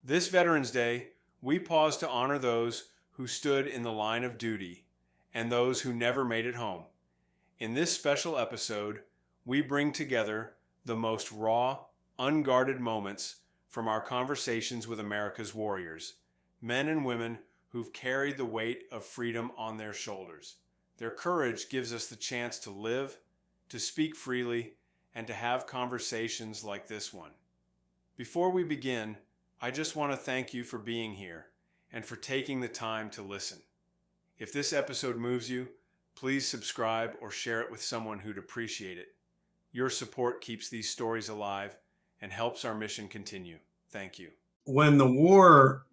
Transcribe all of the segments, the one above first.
This Veterans Day, we pause to honor those who stood in the line of duty and those who never made it home. In this special episode, we bring together the most raw, unguarded moments from our conversations with America's warriors, men and women who've carried the weight of freedom on their shoulders. Their courage gives us the chance to live, to speak freely, and to have conversations like this one. Before we begin, I just want to thank you for being here and for taking the time to listen. If this episode moves you, please subscribe or share it with someone who'd appreciate it. Your support keeps these stories alive and helps our mission continue. Thank you. When the war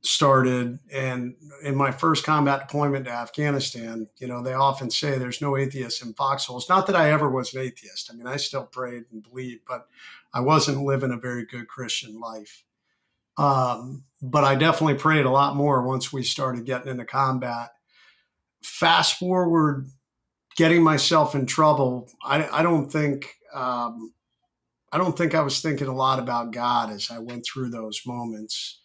started, and in my first combat deployment to Afghanistan, they often say there's no atheists in foxholes. Not that I ever was an atheist. I mean, I still prayed and believed, but I wasn't living a very good Christian life. But I definitely prayed a lot more once we started getting into combat. Fast forward, getting myself in trouble. I don't think I was thinking a lot about God as I went through those moments.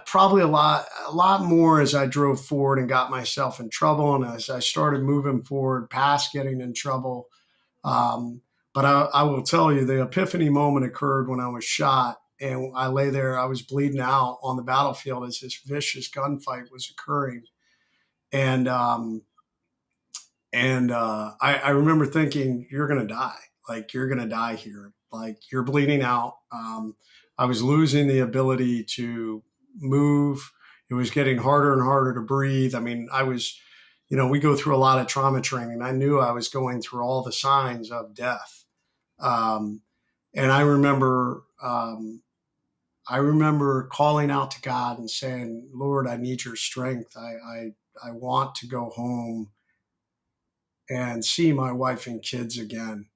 Probably a lot more as I drove forward and got myself in trouble, and as I started moving forward past getting in trouble. But I will tell you, the epiphany moment occurred when I was shot, and I lay there. I was bleeding out on the battlefield as this vicious gunfight was occurring, and I remember thinking, "You're going to die. Like, you're going to die here. Like, you're bleeding out." I was losing the ability to move. It was getting harder and harder to breathe. I mean, we go through a lot of trauma training. I knew I was going through all the signs of death. And I remember calling out to God and saying, "Lord, I need your strength. I want to go home and see my wife and kids again."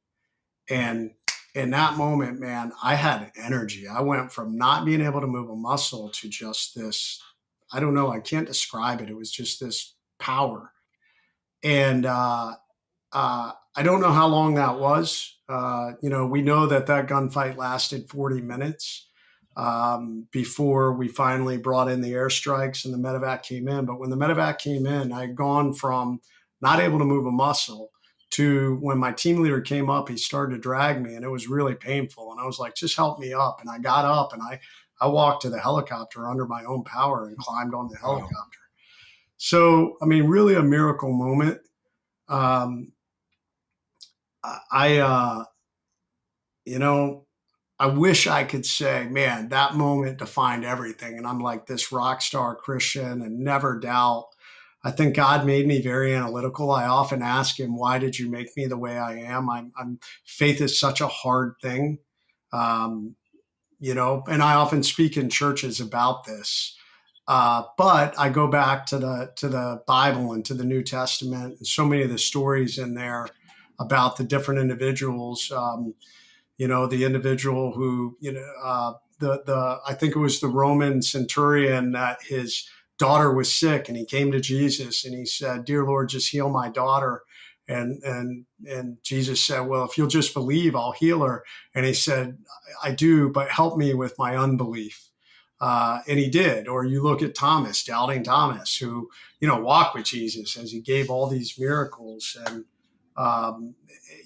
And in that moment, man, I had energy. I went from not being able to move a muscle to just this, I don't know, I can't describe it. It was just this power. And I don't know how long that was. We know that gunfight lasted 40 minutes before we finally brought in the airstrikes and the medevac came in. But when the medevac came in, I had gone from not able to move a muscle to when my team leader came up, he started to drag me, and it was really painful. And I was like, "Just help me up." And I got up and I walked to the helicopter under my own power and climbed on the helicopter. So, I mean, really a miracle moment. I wish I could say, man, that moment defined everything. And I'm like this rock star Christian and never doubt. I think God made me very analytical. I often ask him, "Why did you make me the way I am?" Faith is such a hard thing. And I often speak in churches about this. But I go back to the Bible and to the New Testament, and so many of the stories in there about the different individuals. The individual who, I think it was the Roman centurion that his daughter was sick, and he came to Jesus and he said, "Dear Lord, just heal my daughter." And Jesus said, "Well, if you'll just believe, I'll heal her." And he said, "I do, but help me with my unbelief." And he did. Or you look at Thomas, doubting Thomas, who, walked with Jesus as he gave all these miracles. And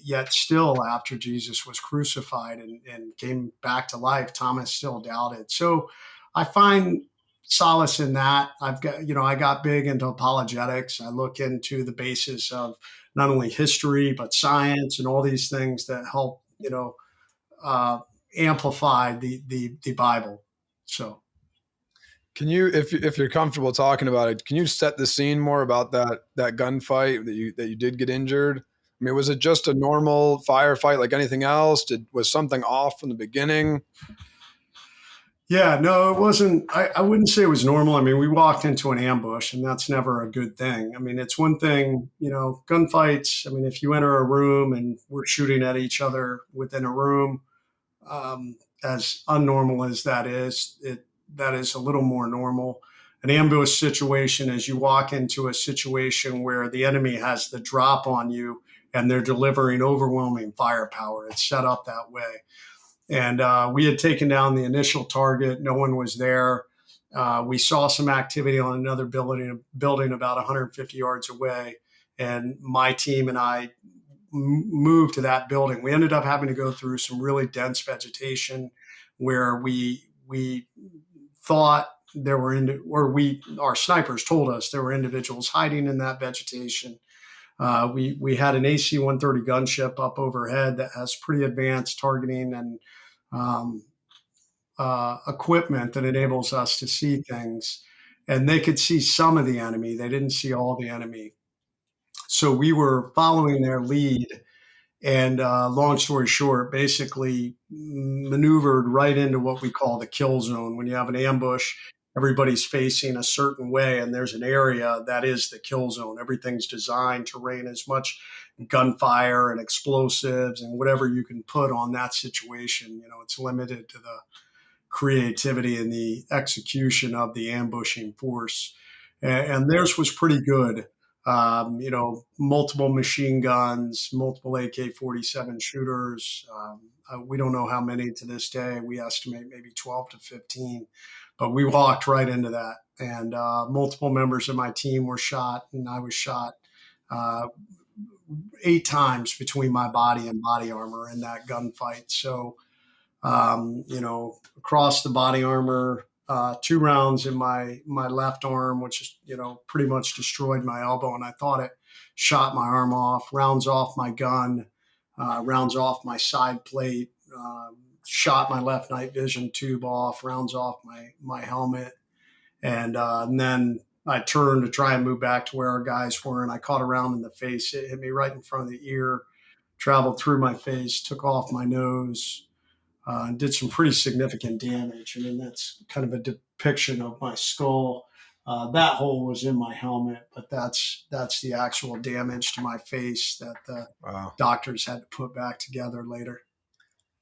yet still, after Jesus was crucified and came back to life, Thomas still doubted. So I find solace in that. I got big into apologetics. I look into the basis of not only history, but science and all these things that help, amplify the Bible. So. Can you, if you're comfortable talking about it, can you set the scene more about that gunfight that you did get injured? I mean, was it just a normal firefight like anything else? Was something off from the beginning? Yeah, no, it wasn't. I wouldn't say it was normal. I mean, we walked into an ambush, and that's never a good thing. I mean, it's one thing, gunfights. I mean, if you enter a room and we're shooting at each other within a room, as unnormal as that is a little more normal. An ambush situation is you walk into a situation where the enemy has the drop on you and they're delivering overwhelming firepower. It's set up that way. And we had taken down the initial target. No one was there. We saw some activity on another building about 150 yards away. And my team and I moved to that building. We ended up having to go through some really dense vegetation where we thought there were our snipers told us there were individuals hiding in that vegetation. We had an AC-130 gunship up overhead that has pretty advanced targeting and um, equipment that enables us to see things. And they could see some of the enemy. They didn't see all the enemy. So we were following their lead. And long story short, basically maneuvered right into what we call the kill zone. When you have an ambush, everybody's facing a certain way, and there's an area that is the kill zone. Everything's designed to rain as much gunfire and explosives and whatever you can put on that situation. It's limited to the creativity and the execution of the ambushing force. And theirs was pretty good. Multiple machine guns, multiple AK-47 shooters. We don't know how many to this day. We estimate maybe 12 to 15, but we walked right into that. And multiple members of my team were shot, and I was shot 8 times between my body and body armor in that gunfight. So, across the body armor, 2 rounds in my left arm, which is, pretty much destroyed my elbow. And I thought it shot my arm off, rounds off my gun, rounds off my side plate, shot my left night vision tube off, rounds off my helmet. And then I turned to try and move back to where our guys were, and I caught a round in the face. It hit me right in front of the ear, traveled through my face, took off my nose, and did some pretty significant damage. I mean, that's kind of a depiction of my skull. That hole was in my helmet, but that's the actual damage to my face that the doctors had to put back together later.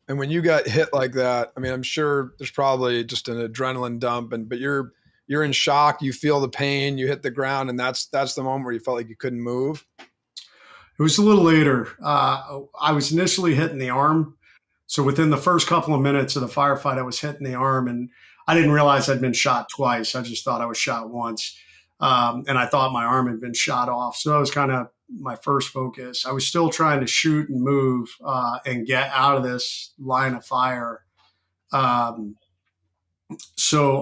And when you got hit like that, I mean, I'm sure there's probably just an adrenaline dump, but you're in shock. You feel the pain. You hit the ground, and that's the moment where you felt like you couldn't move. It was a little later. I was initially hit in the arm. So within the first couple of minutes of the firefight, I was hit in the arm, and I didn't realize I'd been shot twice. I just thought I was shot once. And I thought my arm had been shot off. So that was kind of my first focus. I was still trying to shoot and move and get out of this line of fire. So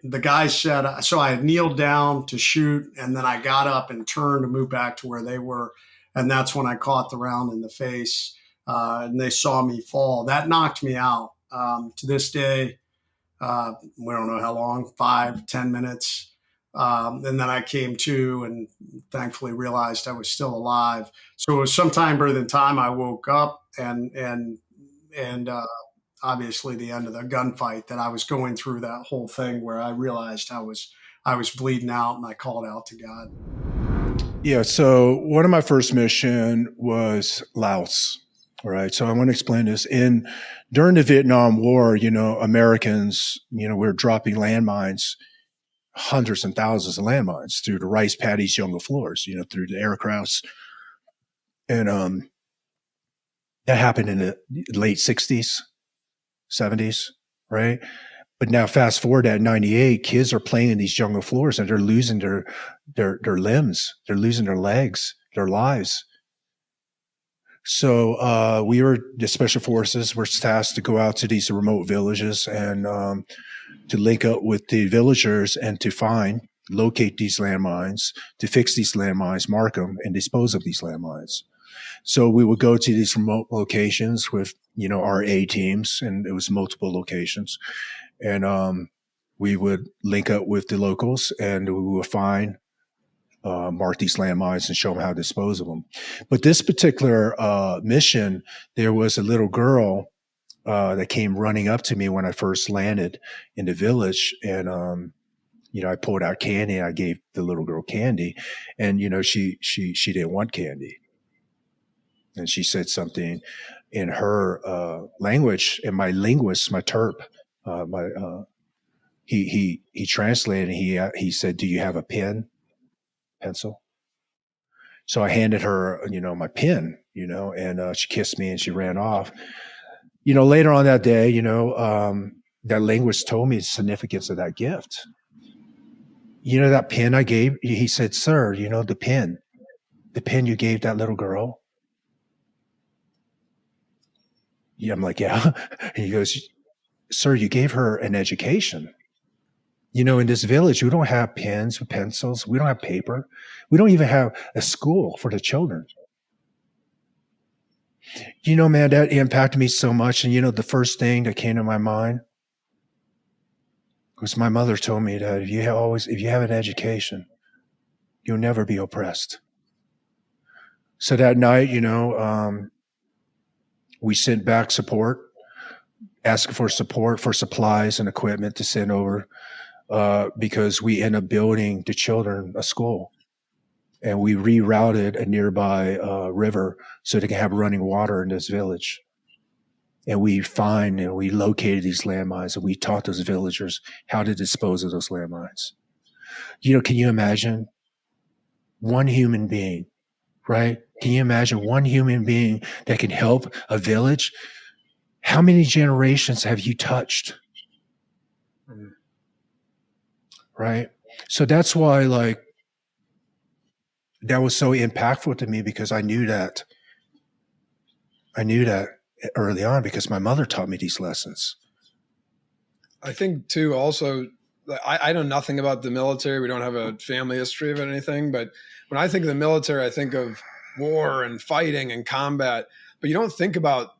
the guy said, so I had kneeled down to shoot, and then I got up and turned to move back to where they were. And that's when I caught the round in the face. And they saw me fall. That knocked me out. To this day, we don't know how long, 5-10 minutes. And then I came to and thankfully realized I was still alive. So it was sometime by the time I woke up and obviously the end of the gunfight that I was going through that whole thing where I realized I was bleeding out, and I called out to God. Yeah. So one of my first mission was Laos. All right. So I want to explain this. During the Vietnam War, Americans, we're dropping landmines, hundreds and thousands of landmines through the rice paddies, jungle floors, through the aircrafts. And that happened in the late 60s, 70s, right? But now fast forward at 98, kids are playing in these jungle floors and they're losing their limbs. They're losing their legs, their lives. So the Special Forces were tasked to go out to these remote villages and to link up with the villagers and to locate these landmines, to fix these landmines, mark them, and dispose of these landmines. So we would go to these remote locations with, our A teams, and it was multiple locations. And we would link up with the locals, and we would mark these landmines and show them how to dispose of them. But this particular mission, there was a little girl that came running up to me when I first landed in the village. And, I pulled out candy and I gave the little girl candy. And, she didn't want candy. And she said something in her language, and my linguist, my Terp, he translated, and he said, "Do you have a pencil?" So I handed her, my pen, and she kissed me and she ran off. Later on that day, that linguist told me the significance of that gift. That pen I gave, he said, "Sir, the pen you gave that little girl." Yeah, I'm like, "Yeah." And he goes, "Sir, you gave her an education. In this village, we don't have pens or pencils. We don't have paper. We don't even have a school for the children." Man, that impacted me so much. And the first thing that came to my mind was my mother told me that if you have an education, you'll never be oppressed. So that night, we sent back support, asking for support for supplies and equipment to send over, because we ended up building the children a school. And we rerouted a nearby river so they can have running water in this village. And we located these landmines, and we taught those villagers how to dispose of those landmines. Can you imagine one human being, right? Can you imagine one human being that can help a village? How many generations have you touched? Right? So that's why, that was so impactful to me, because I knew that early on, because my mother taught me these lessons. I think too, also, I know nothing about the military. We don't have a family history of anything, but when I think of the military, I think of war and fighting and combat, but you don't think about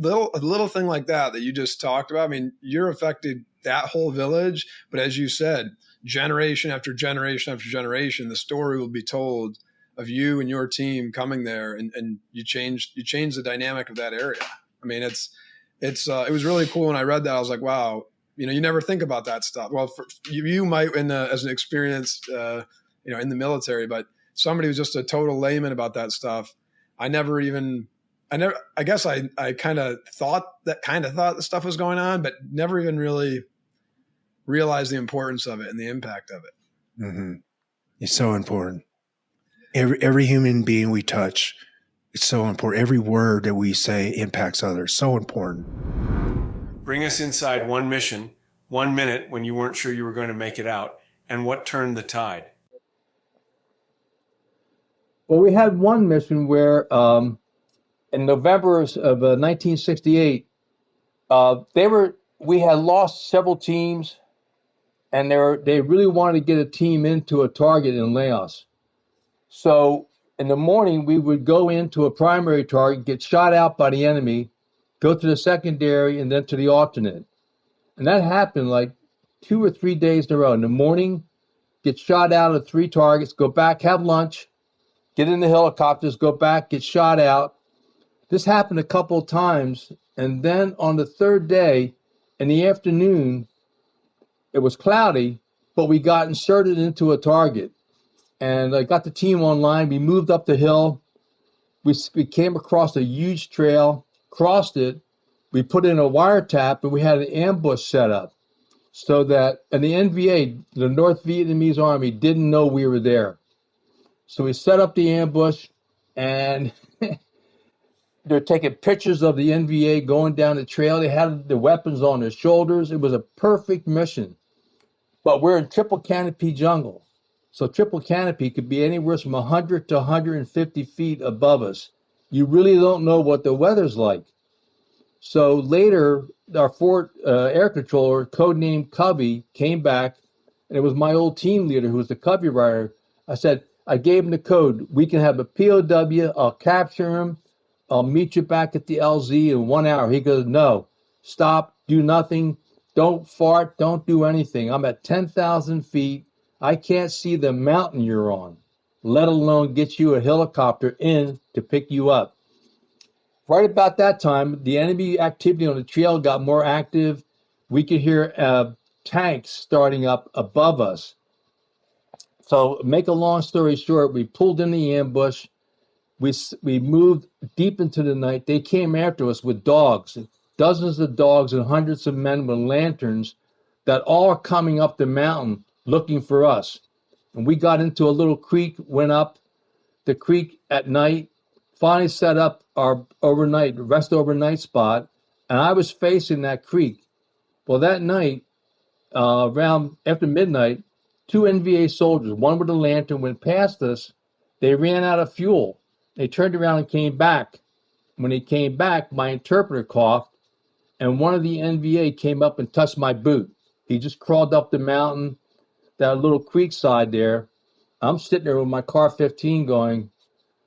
a little thing like that you just talked about. I mean, you're affected that whole village, but as you said, generation after generation after generation, the story will be told of you and your team coming there, and you changed the dynamic of that area. I mean, it was really cool. When I read that, I was like, wow, you never think about that stuff. Well, for you might as an experienced, in the military, but somebody who's just a total layman about that stuff, I guess I kind of thought the stuff was going on, but never even really realized the importance of it and the impact of it. Mm-hmm. It's so important. Every human being we touch, it's so important. Every word that we say impacts others. So important. Bring us inside one mission, 1 minute when you weren't sure you were going to make it out, and what turned the tide. Well, we had one mission where in November of 1968, we had lost several teams, and they really wanted to get a team into a target in Laos. So in the morning, we would go into a primary target, get shot out by the enemy, go to the secondary, and then to the alternate. And that happened like 2 or 3 days in a row. In the morning, get shot out of 3 targets, go back, have lunch, get in the helicopters, go back, get shot out. This happened a couple of times. And then on the 3rd day, in the afternoon, it was cloudy, but we got inserted into a target. And I got the team online. We moved up the hill. We came across a huge trail, crossed it. We put in a wiretap, and we had an ambush set up so that, and the NVA, the North Vietnamese Army, didn't know we were there. So we set up the ambush, and they're taking pictures of the NVA going down the trail. They had the weapons on their shoulders. It was a perfect mission. But we're in triple canopy jungle. So triple canopy could be anywhere from 100 to 150 feet above us. You really don't know what the weather's like. So later, our Fort air controller, codenamed Cubby, came back, and it was my old team leader who was the Cubby writer. I gave him the code. We can have a POW. I'll capture him. I'll meet you back at the LZ in 1 hour. He goes, no, stop, do nothing. Don't fart, don't do anything. I'm at 10,000 feet. I can't see the mountain you're on, let alone get you a helicopter in to pick you up. Right about that time, the enemy activity on the trail got more active. We could hear tanks starting up above us. So make a long story short, we pulled in the ambush. We moved deep into the night. They came after us with dogs, dozens of dogs and hundreds of men with lanterns that all are coming up the mountain looking for us. And we got into a little creek, went up the creek at night, finally set up our rest overnight spot. and I was facing that creek. Well, that night, around after midnight, two NVA soldiers, one with a lantern, went past us. They ran out of fuel. They turned around and came back. When they came back, my interpreter coughed, and one of the NVA came up and touched my boot. He just crawled up the mountain, that little creek side there. I'm sitting there with my Carr 15 going,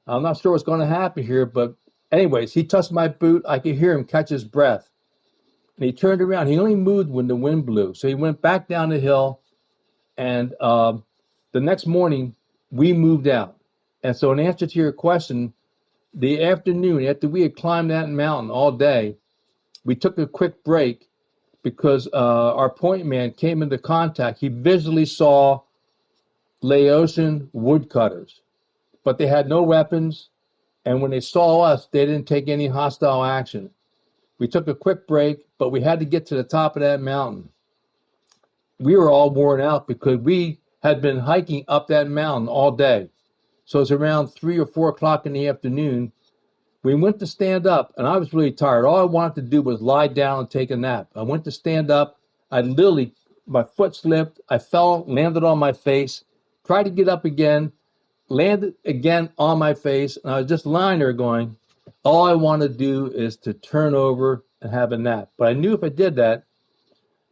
I'm not sure what's going to happen here, but anyways, he touched my boot. I could hear him catch his breath. And he turned around. He only moved when the wind blew. So he went back down the hill. And the next morning, we moved out. And so in answer to your question, the afternoon, after we had climbed that mountain all day, we took a quick break because our point man came into contact. He visually saw Laotian woodcutters, but they had no weapons. And when they saw us, they didn't take any hostile action. We took a quick break, but we had to get to the top of that mountain. We were all worn out because we had been hiking up that mountain all day. So it's around 3 or 4 o'clock in the afternoon. We went to stand up, and I was really tired. All I wanted to do was lie down and take a nap. I went to stand up. My foot slipped. I fell, landed on my face, tried to get up again, landed again on my face. And I was just lying there going, all I want to do is to turn over and have a nap. But I knew if I did that,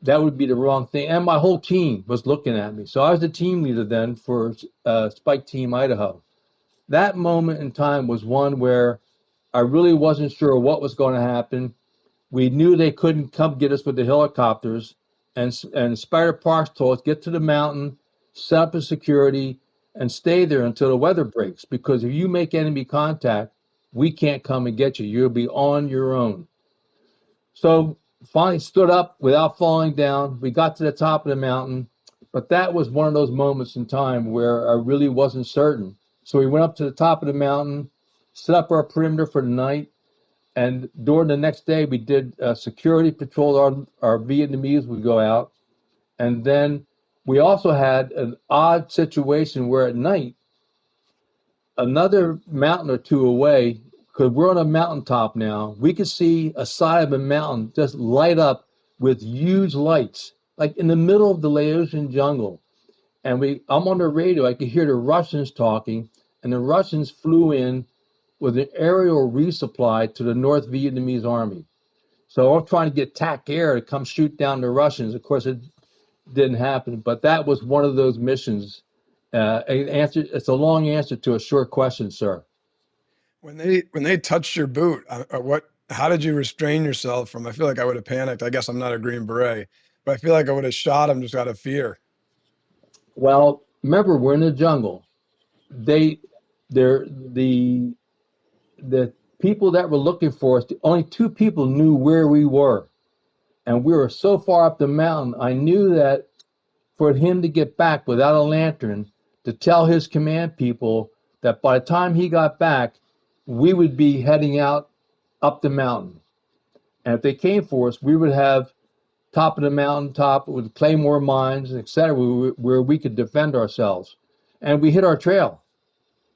that would be the wrong thing. And my whole team was looking at me. So I was the team leader then for Spike Team Idaho. That moment in time was one where I really wasn't sure what was going to happen. We knew they couldn't come get us with the helicopters. And Spider Parks told us, get to the mountain, set up a security, and stay there until the weather breaks. Because if you make enemy contact, we can't come and get you. You'll be on your own. So finally stood up without falling down. We got to the top of the mountain, but that was one of those moments in time where I really wasn't certain. So we went up to the top of the mountain, set up our perimeter for the night, and during the next day we did security patrol. Our Vietnamese would go out, and then we also had an odd situation where at night, another mountain or two away, because we're on a mountaintop now, we could see a side of a mountain just light up with huge lights, like in the middle of the Laotian jungle. And I'm on the radio, I could hear the Russians talking, and the Russians flew in with an aerial resupply to the North Vietnamese army. So I'm trying to get TAC Air to come shoot down the Russians. Of course, it didn't happen, but that was one of those missions. It's a long answer to a short question, sir. When they touched your boot, how did you restrain yourself from? I feel like I would have panicked. I guess I'm not a Green Beret, but I feel like I would have shot him just out of fear. Well, remember, we're in the jungle. The people that were looking for us, only 2 people knew where we were. And we were so far up the mountain, I knew that for him to get back without a lantern, to tell his command people that by the time he got back, we would be heading out up the mountain. And if they came for us, we would have top of the mountaintop with claymore mines, etc., where we could defend ourselves. And we hit our trail.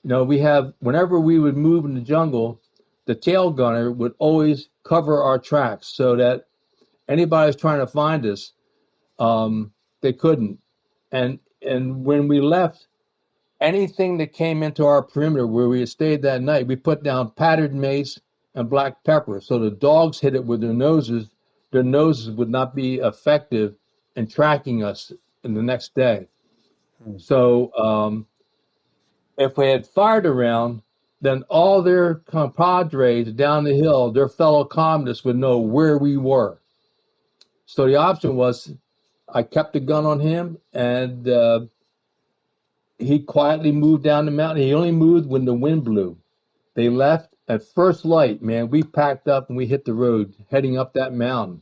Whenever we would move in the jungle, the tail gunner would always cover our tracks so that anybody who's trying to find us, they couldn't. And when we left, anything that came into our perimeter where we had stayed that night, we put down powdered mace and black pepper. So the dogs hit it with their noses would not be effective in tracking us in the next day. So if we had fired around, then all their compadres down the hill, their fellow communists, would know where we were. So the option was, I kept the gun on him, and he quietly moved down the mountain. He only moved when the wind blew. They left at first light, man. We packed up and we hit the road heading up that mountain.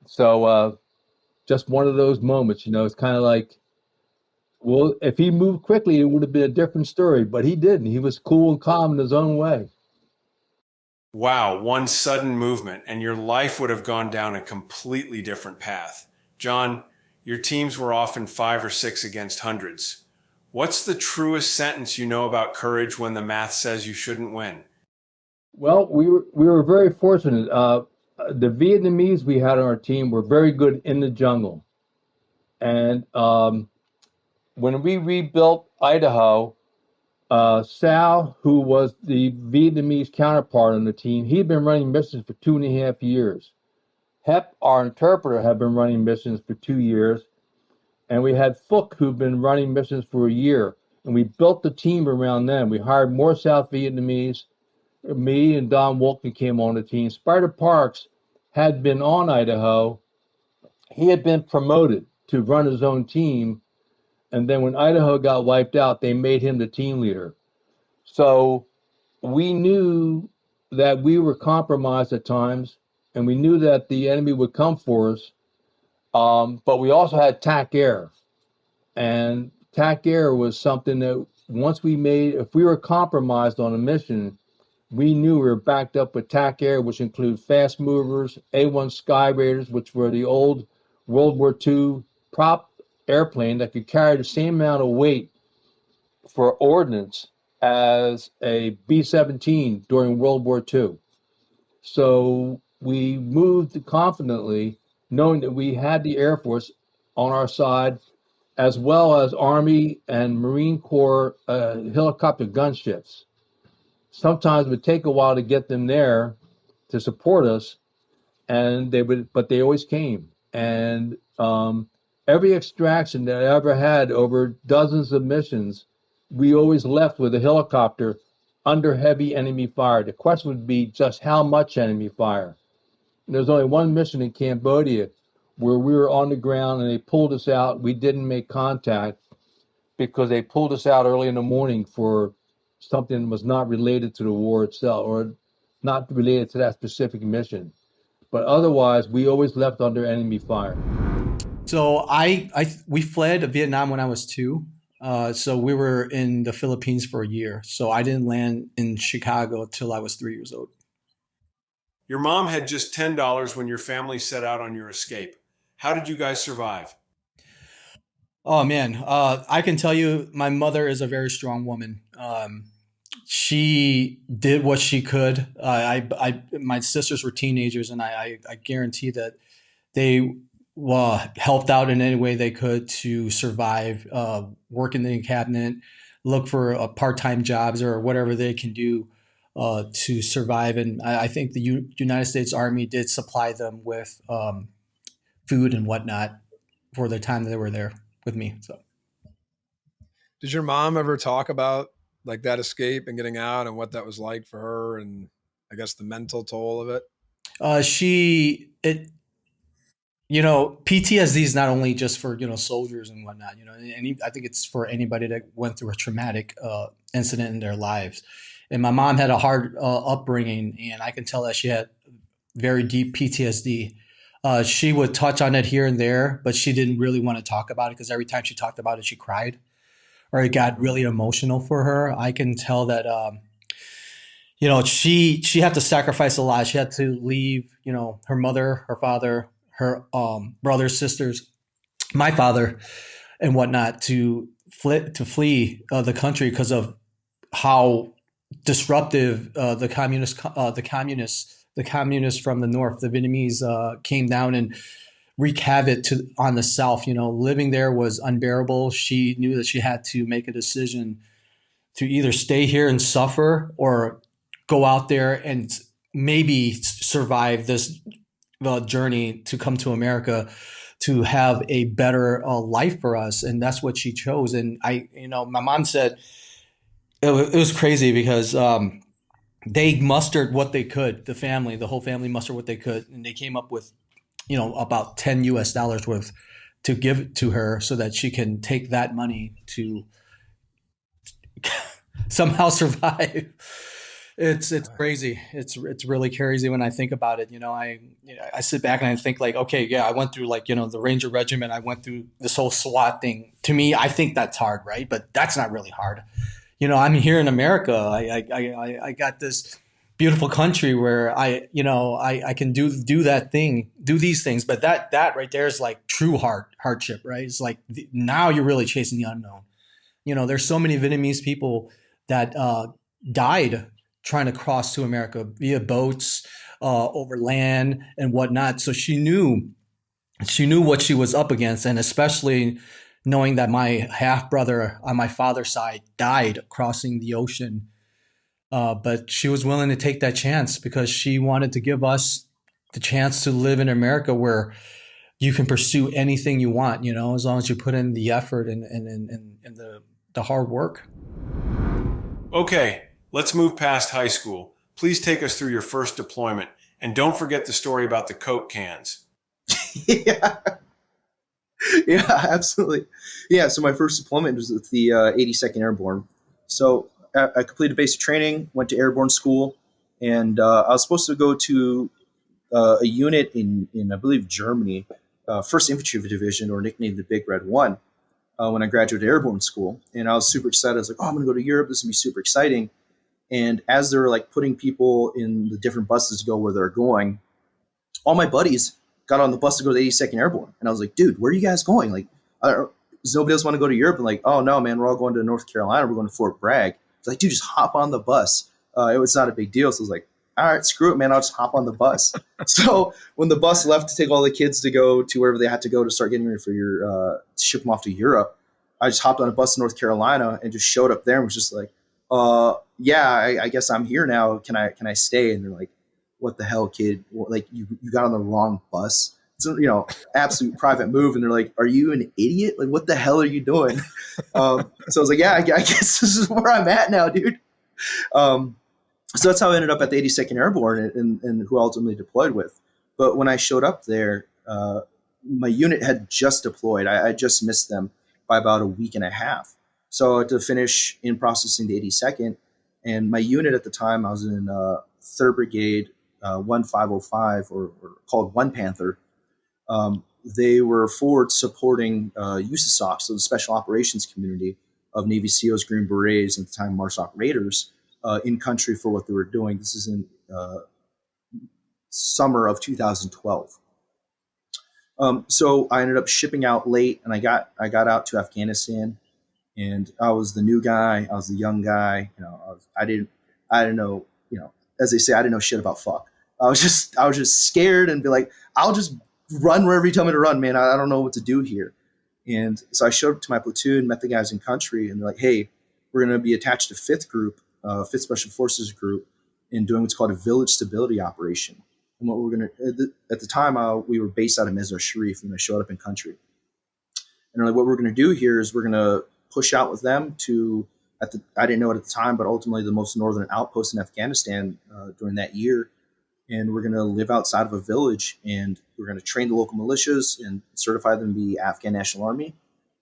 So just one of those moments, it's kind of like, well, if he moved quickly, it would have been a different story, but he didn't. He was cool and calm in his own way. Wow, one sudden movement, and your life would have gone down a completely different path. John, your teams were often 5 or 6 against hundreds. What's the truest sentence you know about courage when the math says you shouldn't win? Well, we were very fortunate. the Vietnamese we had on our team were very good in the jungle. And when we rebuilt Idaho, Sal, who was the Vietnamese counterpart on the team, he'd been running missions for 2.5 years. Hep, our interpreter, had been running missions for 2 years. And we had Phuc, who'd been running missions for a year. And we built the team around them. We hired more South Vietnamese. Me and Don Wolken came on the team. Spider Parks had been on Idaho. He had been promoted to run his own team. And then when Idaho got wiped out, they made him the team leader. So we knew that we were compromised at times, and we knew that the enemy would come for us. But we also had TAC Air. And TAC Air was something that once we made, if we were compromised on a mission, we knew we were backed up with TAC Air, which include fast movers, A-1 Sky Raiders, which were the old World War II prop airplane that could carry the same amount of weight for ordnance as a B-17 during World War II. So we moved confidently, knowing that we had the Air Force on our side, as well as Army and Marine Corps helicopter gunships. Sometimes it would take a while to get them there to support us, and but they always came. And every extraction that I ever had over dozens of missions, we always left with a helicopter under heavy enemy fire. The question would be just how much enemy fire. There's only one mission in Cambodia where we were on the ground and they pulled us out. We didn't make contact because they pulled us out early in the morning for something that was not related to the war itself or not related to that specific mission. But otherwise, we always left under enemy fire. So we fled Vietnam when I was 2. So we were in the Philippines for a year. So I didn't land in Chicago till I was 3 years old. Your mom had just $10 when your family set out on your escape. How did you guys survive? Oh man, I can tell you, my mother is a very strong woman. She did what she could. My sisters were teenagers, and I guarantee that they helped out in any way they could to survive, work in the cabinet, look for part-time jobs or whatever they can do to survive. And I think the United States Army did supply them with food and whatnot for the time that they were there with me. So, did your mom ever talk about like that escape and getting out and what that was like for her, and I guess the mental toll of it? PTSD is not only just for, soldiers and whatnot, and I think it's for anybody that went through a traumatic incident in their lives. And my mom had a hard upbringing, and I can tell that she had very deep PTSD. She would touch on it here and there, but she didn't really want to talk about it because every time she talked about it, she cried or it got really emotional for her. I can tell that, she had to sacrifice a lot. She had to leave, her mother, her father, her brothers, sisters, my father, and whatnot to flee the country because of how disruptive the communists from the north, the Vietnamese, came down and wreak havoc on the South. Living there was unbearable. She knew that she had to make a decision to either stay here and suffer or go out there and maybe survive this journey to come to America to have a better life for us. And that's what she chose. And my mom said it was crazy because they mustered what they could. The whole family mustered what they could. And they came up with, about $10 US worth to give to her so that she can take that money to somehow survive. It's crazy. It's really crazy when I think about it. I sit back and I think like, okay, yeah, I went through the Ranger Regiment. I went through this whole SWAT thing. To me, I think that's hard, right? But that's not really hard. I'm here in America. I got this beautiful country where I can do that thing, do these things. But that right there is like true hardship, right? It's like now you're really chasing the unknown. There's so many Vietnamese people that died trying to cross to America via boats, over land and whatnot. So she knew what she was up against, and especially knowing that my half brother on my father's side died crossing the ocean. But she was willing to take that chance because she wanted to give us the chance to live in America where you can pursue anything you want, as long as you put in the effort and the hard work. Okay, let's move past high school. Please take us through your first deployment, and don't forget the story about the Coke cans. Yeah. Yeah, absolutely. Yeah, so my first deployment was with the 82nd Airborne. So I completed basic training, went to Airborne school, and I was supposed to go to a unit in I believe, Germany, 1st Infantry Division, or nicknamed the Big Red One, when I graduated Airborne school. And I was super excited. I was like, oh, I'm going to go to Europe. This is going to be super exciting. And as they're like putting people in the different buses to go where they're going, all my buddies got on the bus to go to the 82nd Airborne. And I was like, dude, where are you guys going? Like, does nobody else want to go to Europe? And like, oh, no, man, we're all going to North Carolina. We're going to Fort Bragg. It's like, dude, just hop on the bus. It was not a big deal. So I was like, all right, screw it, man. I'll just hop on the bus. So when the bus left to take all the kids to go to wherever they had to go to start getting ready for to ship them off to Europe, I just hopped on a bus in North Carolina and just showed up there and was just like, yeah, I guess I'm here now. Can I stay? And they're like, what the hell, kid? Like you got on the wrong bus. It's a, absolute private move. And they're like, are you an idiot? Like, what the hell are you doing? So I was like, yeah, I guess this is where I'm at now, dude. So that's how I ended up at the 82nd Airborne and who I ultimately deployed with. But when I showed up there, my unit had just deployed. I just missed them by about a week and a half. So to finish in processing the 82nd, and my unit at the time, I was in 3rd Brigade, 1505, or called One Panther. They were forward supporting USASOC, so the Special Operations Community of Navy SEALs, Green Berets, and at the time MARSOC Raiders, in country for what they were doing. This is in summer of 2012. So I ended up shipping out late, and I got out to Afghanistan, and I was the new guy. I was the young guy. I didn't know. As they say, I didn't know shit about fuck. I was just scared and be like, I'll just run wherever you tell me to run, man. I don't know what to do here. And so I showed up to my platoon, met the guys in country, and they're like, hey, we're going to be attached to 5th Group, 5th Special Forces Group, in doing what's called a village stability operation. And what we're going to, at the time, we were based out of Mazar Sharif when I showed up in country. And they're like, what we're going to do here is we're going to push out with them to, I didn't know it at the time, but ultimately the most northern outpost in Afghanistan during that year. And we're going to live outside of a village, and we're going to train the local militias and certify them to be Afghan National Army.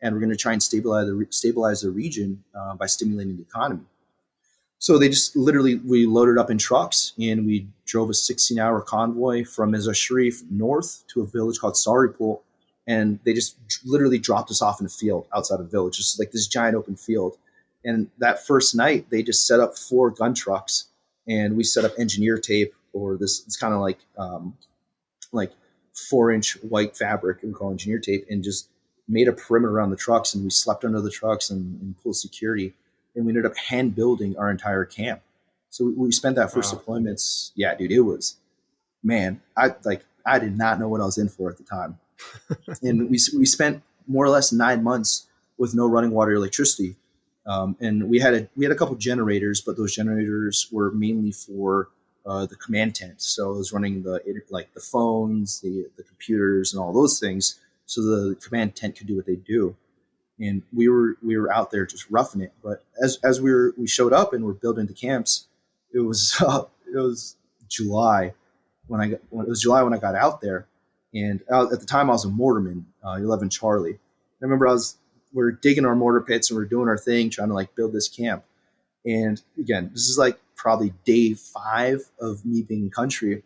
And we're going to try and stabilize the region by stimulating the economy. So they just we loaded up in trucks, and we drove a 16-hour convoy from Mazar Sharif north to a village called Saripul. And they just literally dropped us off in a field outside of the village, just like this giant open field. And that first night, they just set up 4 gun trucks, and we set up engineer tape, or it's kind of like 4-inch white fabric we call engineer tape, and just made a perimeter around the trucks, and we slept under the trucks and pulled security, and we ended up hand building our entire camp. So we spent that first deployments. Yeah, dude, it was, man, I did not know what I was in for at the time. And we spent more or less 9 months with no running water or electricity. And we had a couple generators, but those generators were mainly for the command tent. So it was running the phones, the computers, and all those things, so the command tent could do what they do. And we were out there just roughing it. But as we showed up and we're building the camps, it was July when I got out there. And at the time I was a mortarman, 11 Charlie. I remember we were digging our mortar pits and we we're doing our thing, trying to build this camp. And again, this is probably day 5 of me being in country.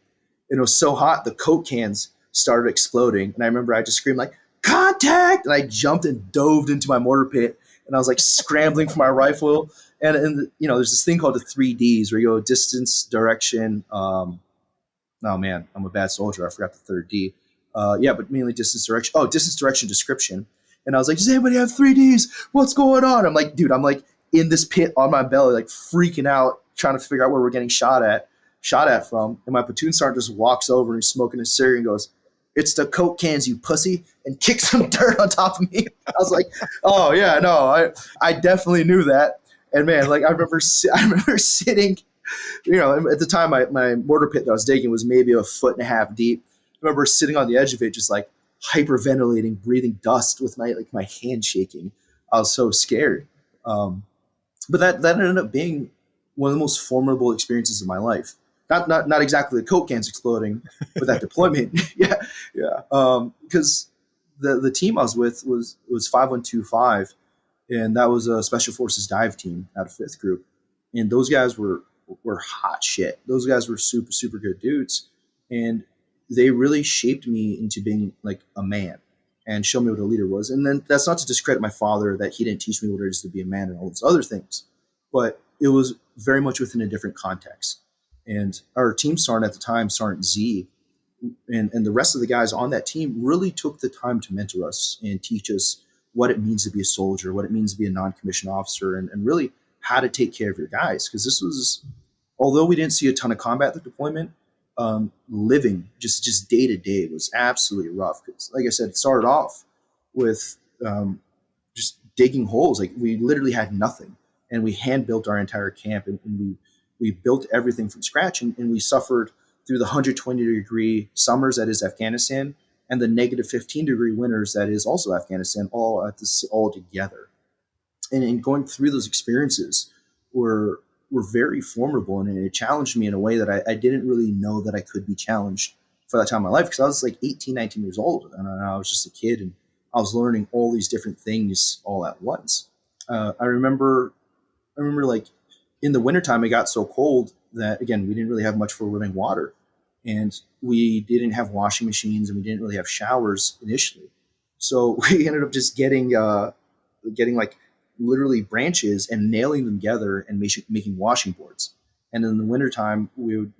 And it was so hot, the Coke cans started exploding. And I remember I just screamed contact! And I jumped and dove into my mortar pit. And I was scrambling for my rifle. And there's this thing called the 3Ds where you go distance, direction. Oh man, I'm a bad soldier. I forgot the 3rd D. But mainly distance, direction. Oh, distance, direction, description. And I was like, does anybody have 3Ds? What's going on? I'm in this pit on my belly, freaking out, trying to figure out where we're getting shot at. shot at from. And my platoon sergeant just walks over and he's smoking his cigarette and goes, "It's the Coke cans, you pussy," and kicks some dirt on top of me. I was like, oh yeah, no, I definitely knew that. And man, like I remember sitting, at the time my mortar pit that I was digging was maybe 1.5 feet deep. I remember sitting on the edge of it, just like hyperventilating, breathing dust with my hand shaking. I was so scared. But that ended up being one of the most formidable experiences of my life. Not exactly the Coke cans exploding, but that deployment. Yeah. Because the team I was with was 5125, and that was a Special Forces dive team out of 5th Group, and those guys were hot shit. Those guys were super, super good dudes, and they really shaped me into being like a man and show me what a leader was. And then that's not to discredit my father, that he didn't teach me what it is to be a man and all those other things, but it was very much within a different context. And our team sergeant at the time, Sergeant Z, and the rest of the guys on that team really took the time to mentor us and teach us what it means to be a soldier, what it means to be a non-commissioned officer, and really how to take care of your guys. Because this was, although we didn't see a ton of combat at the deployment, living just day to day was absolutely rough. Because, like I said, it started off with just digging holes. Like we literally had nothing, and we hand built our entire camp, and we built everything from scratch, and we suffered through the 120-degree summers that is Afghanistan, and the negative 15-degree winters that is also Afghanistan, all together. And in going through those experiences were very formidable, and it challenged me in a way that I didn't really know that I could be challenged for that time of my life, because I was like 18, 19 years old, and I was just a kid, and I was learning all these different things all at once. I remember like in the wintertime, it got so cold that, again, we didn't really have much for running water, and we didn't have washing machines, and we didn't really have showers initially. So we ended up just getting like literally branches and nailing them together and making washing boards. And in the wintertime, we would,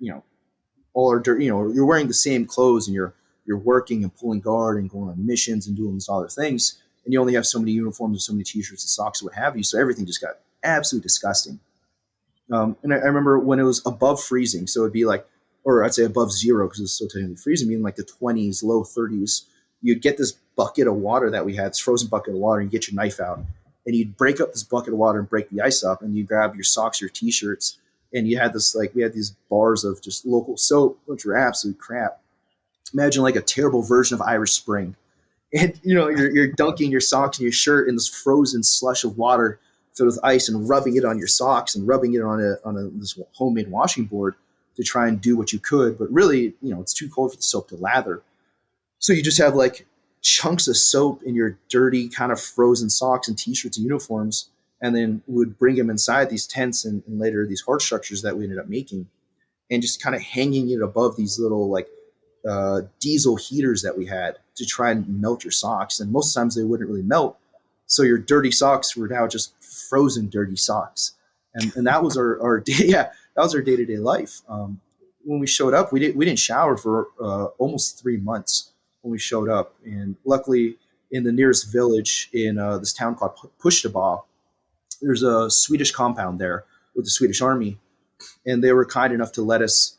all our dirt, you're wearing the same clothes, and you're working and pulling guard and going on missions and doing these other things. And you only have so many uniforms and so many t-shirts and socks and what have you. So everything just got absolutely disgusting. And I remember when it was above freezing, so it'd be like, or I'd say above zero, because it's so technically freezing, meaning like the 20s, low 30s, you'd get this bucket of water that we had, this frozen bucket of water, and you get your knife out, and you'd break up this bucket of water and break the ice up, and you grab your socks, your t-shirts, and you had this, like, we had these bars of just local soap, which were absolute crap. Imagine like a terrible version of Irish Spring. And, you're dunking your socks and your shirt in this frozen slush of water filled with ice, and rubbing it on your socks and rubbing it on this homemade washing board to try and do what you could. But really, it's too cold for the soap to lather. So you just have like chunks of soap in your dirty kind of frozen socks and t-shirts and uniforms, and then would bring them inside these tents and later these hard structures that we ended up making, and just kind of hanging it above these little like diesel heaters that we had to try and melt your socks. And most times they wouldn't really melt. So your dirty socks were now just frozen dirty socks. And that was our that was our day-to-day life. When we showed up, we didn't shower for almost 3 months when we showed up. And luckily, in the nearest village in this town called Pushtaba, there's a Swedish compound there with the Swedish Army, and they were kind enough to let us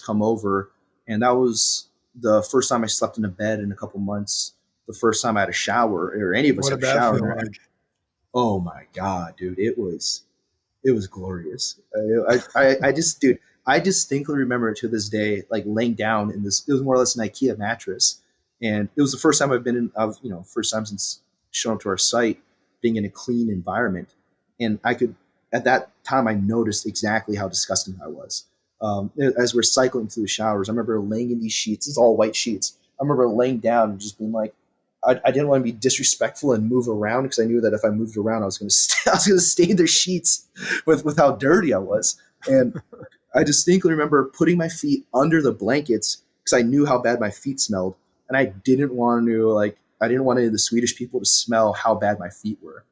come over. And that was the first time I slept in a bed in a couple months. The first time I had a shower, or any of us had a shower. Oh my God, dude, it was glorious. I distinctly remember it to this day, like laying down in this. It was more or less an IKEA mattress, and it was the first time I've been in. First time since showing up to our site, being in a clean environment, and at that time I noticed exactly how disgusting I was. As we're cycling through the showers, I remember laying in these sheets. It's all white sheets. I remember laying down and just being like, I didn't want to be disrespectful and move around, because I knew that if I moved around, I was going to stain their sheets with how dirty I was. And I distinctly remember putting my feet under the blankets because I knew how bad my feet smelled, and I didn't want any of the Swedish people to smell how bad my feet were.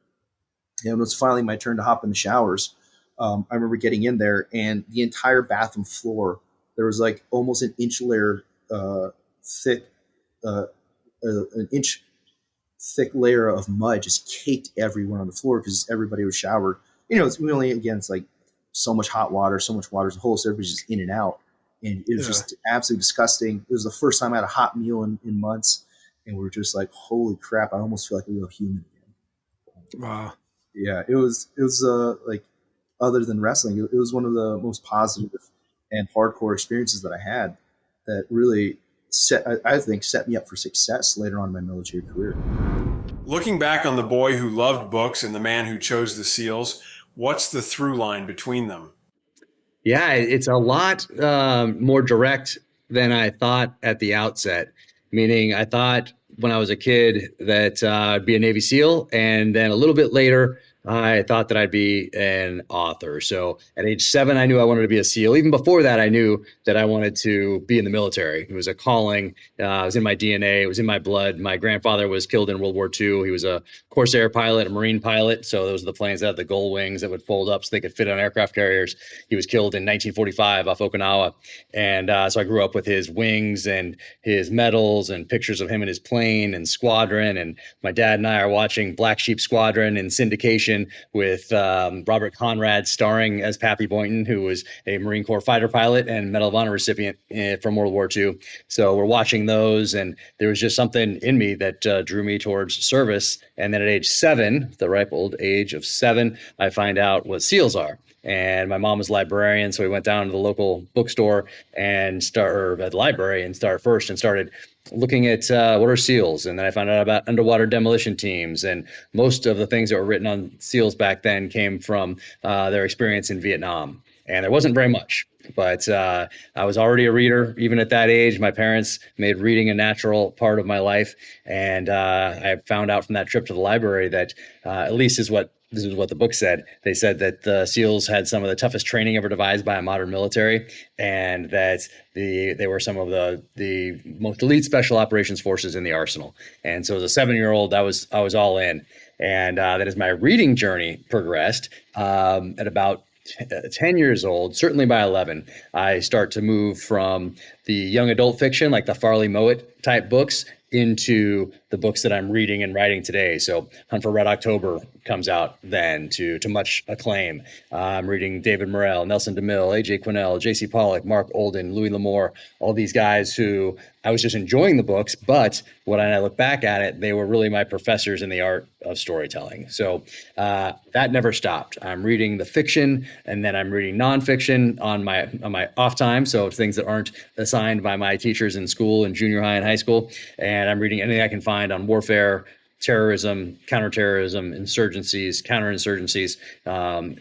And it was finally my turn to hop in the showers. I remember getting in there, and the entire bathroom floor, there was like almost an inch layer thick. An inch thick layer of mud just caked everywhere on the floor because everybody was showered. It's like so much hot water, so much water as a whole, so everybody's just in and out. And it was Yeah. just absolutely disgusting. It was the first time I had a hot meal in months. And we were just like, holy crap, I almost feel like a real human again. Wow. Yeah, it was like, other than wrestling, it was one of the most positive and hardcore experiences that I had that really I think set me up for success later on in my military career. Looking back on the boy who loved books and the man who chose the SEALs, what's the through line between them? Yeah, it's a lot more direct than I thought at the outset. Meaning, I thought when I was a kid that I'd be a Navy SEAL, and then a little bit later, I thought that I'd be an author. So at age 7, I knew I wanted to be a SEAL. Even before that, I knew that I wanted to be in the military. It was a calling. It was in my DNA. It was in my blood. My grandfather was killed in World War II. He was a Corsair pilot, a Marine pilot. So those are the planes that had the gull wings that would fold up so they could fit on aircraft carriers. He was killed in 1945 off Okinawa. And so I grew up with his wings and his medals and pictures of him in his plane and squadron. And my dad and I are watching Black Sheep Squadron in syndication with Robert Conrad starring as Pappy Boynton, who was a Marine Corps fighter pilot and Medal of Honor recipient from World War II. So we're watching those, and there was just something in me that drew me towards service. And then at age 7, the ripe old age of 7, I find out what SEALs are. And my mom was a librarian, so we went down to the local bookstore and at the library and started looking at what are SEALs. And then I found out about underwater demolition teams. And most of the things that were written on SEALs back then came from their experience in Vietnam. And there wasn't very much, but I was already a reader. Even at that age, my parents made reading a natural part of my life. And I found out from that trip to the library that at least this is what the book said. They said that the SEALs had some of the toughest training ever devised by a modern military, and that they were some of the most elite special operations forces in the arsenal. And so as a 7-year-old, I was all in. And that as my reading journey progressed, at about 10 years old, certainly by 11, I start to move from the young adult fiction, like the Farley Mowat type books, into the books that I'm reading and writing today. So Hunt for Red October comes out then to much acclaim. I'm reading David Morrell, Nelson DeMille, A.J. Quinnell, J.C. Pollock, Mark Olden, Louis L'Amour, all these guys who I was just enjoying the books, but when I look back at it, they were really my professors in the art of storytelling. So that never stopped. I'm reading the fiction, and then I'm reading nonfiction on my off time, so things that aren't assigned by my teachers in school, in junior high and high school. And I'm reading anything I can find on warfare, terrorism, counterterrorism, insurgencies, counterinsurgencies,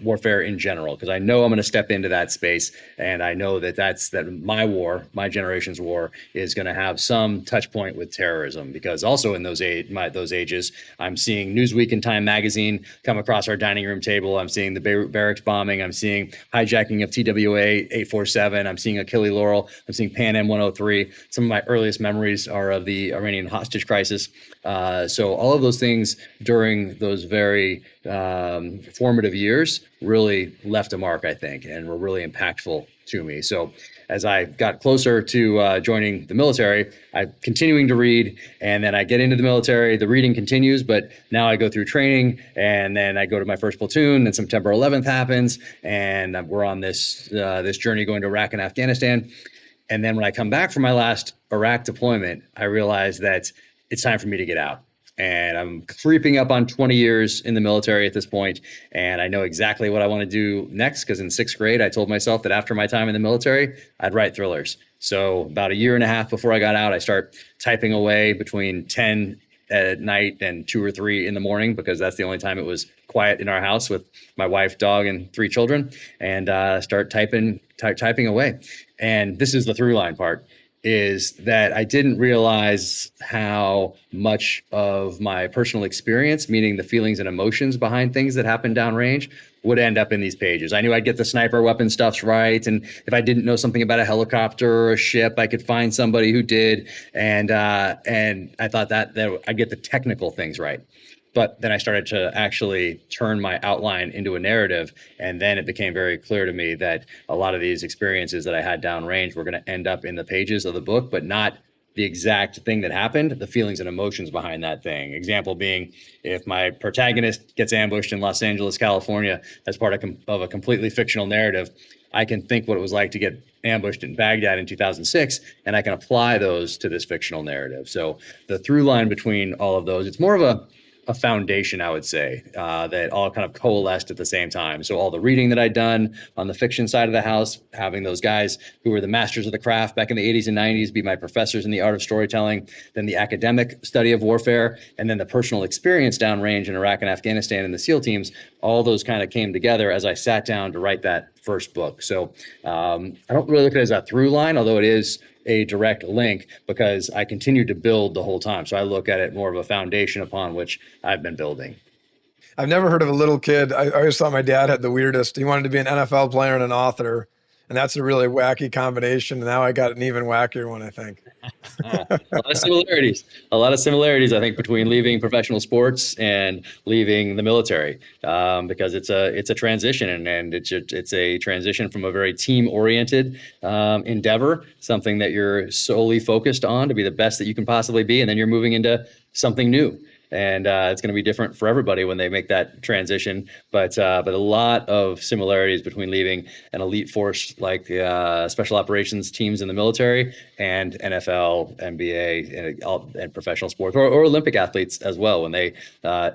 warfare in general, because I know I'm going to step into that space, and I know that my war, my generation's war, is going to have some touch point with terrorism. Because also in those ages, I'm seeing Newsweek and Time Magazine come across our dining room table. I'm seeing the Beirut barracks bombing. I'm seeing hijacking of TWA 847. I'm seeing Achille Laurel. I'm seeing Pan Am 103. Some of my earliest memories are of the Iranian hostage crisis. So all of those things during those very formative years really left a mark, I think, and were really impactful to me. So as I got closer to joining the military, I'm continuing to read, and then I get into the military. The reading continues, but now I go through training, and then I go to my first platoon. Then September 11th happens, and we're on this journey going to Iraq and Afghanistan. And then when I come back from my last Iraq deployment, I realize that it's time for me to get out. And I'm creeping up on 20 years in the military at this point, and I know exactly what I want to do next, because in 6th grade, I told myself that after my time in the military, I'd write thrillers. So about a year and a half before I got out, I start typing away between 10 at night and 2 or 3 in the morning, because that's the only time it was quiet in our house with my wife, dog, and 3 children, and start typing away. And this is the through line part, is that I didn't realize how much of my personal experience, meaning the feelings and emotions behind things that happen downrange, would end up in these pages. I knew I'd get the sniper weapon stuffs right, and if I didn't know something about a helicopter or a ship, I could find somebody who did, and I thought that I'd get the technical things right. But then I started to actually turn my outline into a narrative. And then it became very clear to me that a lot of these experiences that I had downrange were going to end up in the pages of the book, but not the exact thing that happened, the feelings and emotions behind that thing. Example being, if my protagonist gets ambushed in Los Angeles, California, as part of a completely fictional narrative, I can think what it was like to get ambushed in Baghdad in 2006, and I can apply those to this fictional narrative. So the through line between all of those, it's more of a foundation, I would say, that all kind of coalesced at the same time. So all the reading that I'd done on the fiction side of the house, having those guys who were the masters of the craft back in the 80s and 90s be my professors in the art of storytelling, then the academic study of warfare, and then the personal experience downrange in Iraq and Afghanistan and the SEAL teams, all those kind of came together as I sat down to write that first book. So I don't really look at it as a through line, although it is a direct link, because I continued to build the whole time. So I look at it more of a foundation upon which I've been building. I've never heard of a little kid. I always thought my dad had the weirdest. He wanted to be an NFL player and an author. And that's a really wacky combination. And now I got an even wackier one, I think. A lot of similarities. A lot of similarities, I think, between leaving professional sports and leaving the military, because it's a transition, and it's a transition from a very team-oriented endeavor, something that you're solely focused on to be the best that you can possibly be, and then you're moving into something new. And it's going to be different for everybody when they make that transition. But a lot of similarities between leaving an elite force like special operations teams in the military and NFL, NBA, and professional sports, or Olympic athletes as well, when they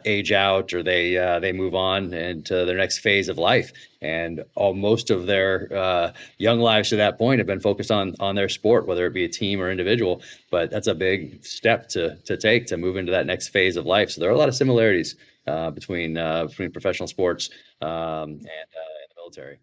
age out or they move on into their next phase of life. And most of their young lives to that point have been focused on their sport, whether it be a team or individual. But that's a big step to take to move into that next phase of life. So there are a lot of similarities between professional sports and the military.